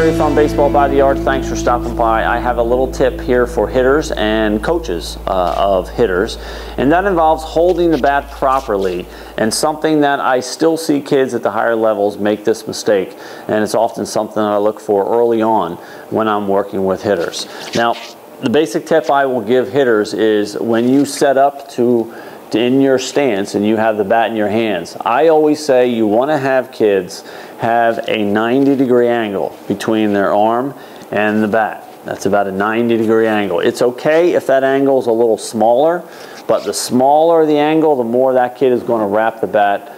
McCreary from Baseball by the Yard. Thanks for stopping by. I have a little tip here for hitters and coaches of hitters, and that involves holding the bat properly, and something that I still see kids at the higher levels make this mistake, and it's often something that I look for early on when I'm working with hitters. Now, the basic tip I will give hitters is when you set up in your stance and you have the bat in your hands, I always say you want to have kids have a 90-degree angle between their arm and the bat. That's about a 90-degree angle. It's okay if that angle is a little smaller, but the smaller the angle, the more that kid is going to wrap the bat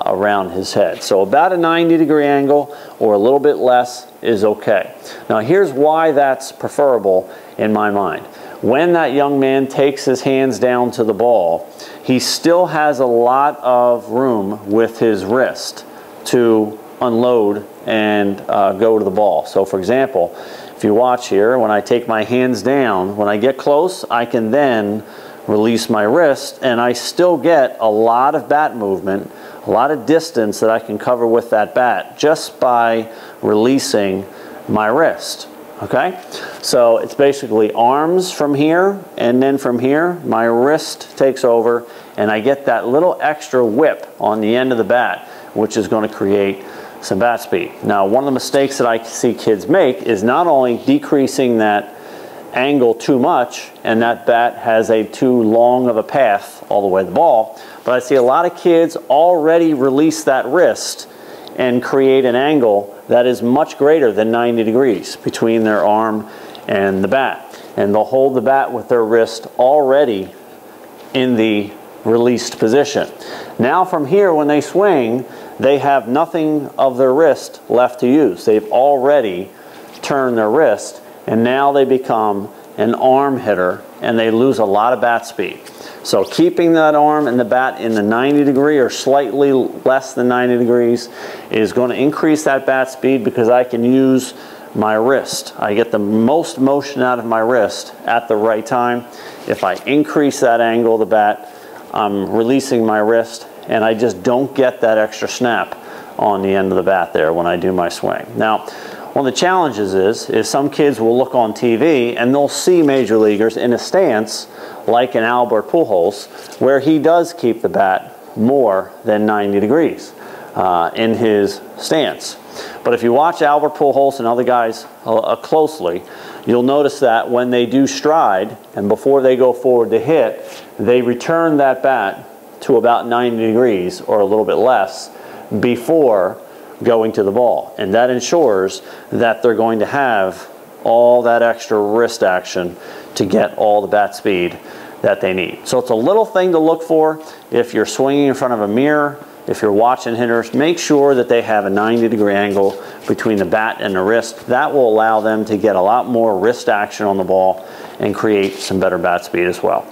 around his head. So about a 90-degree angle or a little bit less is okay. Now here's why that's preferable in my mind. When that young man takes his hands down to the ball, he still has a lot of room with his wrist to unload and go to the ball. So for example, if you watch here, when I take my hands down, when I get close, I can then release my wrist, and I still get a lot of bat movement, a lot of distance that I can cover with that bat just by releasing my wrist. Okay, so it's basically arms from here, and then from here my wrist takes over, and I get that little extra whip on the end of the bat, which is going to create some bat speed. Now, one of the mistakes that I see kids make is not only decreasing that angle too much, and that bat has a too long of a path all the way to the ball, but I see a lot of kids already release that wrist and create an angle that is much greater than 90 degrees between their arm and the bat. And they'll hold the bat with their wrist already in the released position. Now from here, when they swing, they have nothing of their wrist left to use. They've already turned their wrist, and now they become an arm hitter, and they lose a lot of bat speed. So keeping that arm and the bat in the 90 degree or slightly less than 90 degrees is going to increase that bat speed because I can use my wrist. I get the most motion out of my wrist at the right time. If I increase that angle of the bat, I'm releasing my wrist, and I just don't get that extra snap on the end of the bat there when I do my swing. Now, one of the challenges is some kids will look on TV and they'll see major leaguers in a stance like an Albert Pujols, where he does keep the bat more than 90 degrees in his stance. But if you watch Albert Pujols and other guys closely, you'll notice that when they do stride and before they go forward to hit, they return that bat to about 90 degrees or a little bit less before going to the ball, and that ensures that they're going to have all that extra wrist action to get all the bat speed that they need. So it's a little thing to look for. If you're swinging in front of a mirror, if you're watching hitters, make sure that they have a 90-degree angle between the bat and the wrist. That will allow them to get a lot more wrist action on the ball and create some better bat speed as well.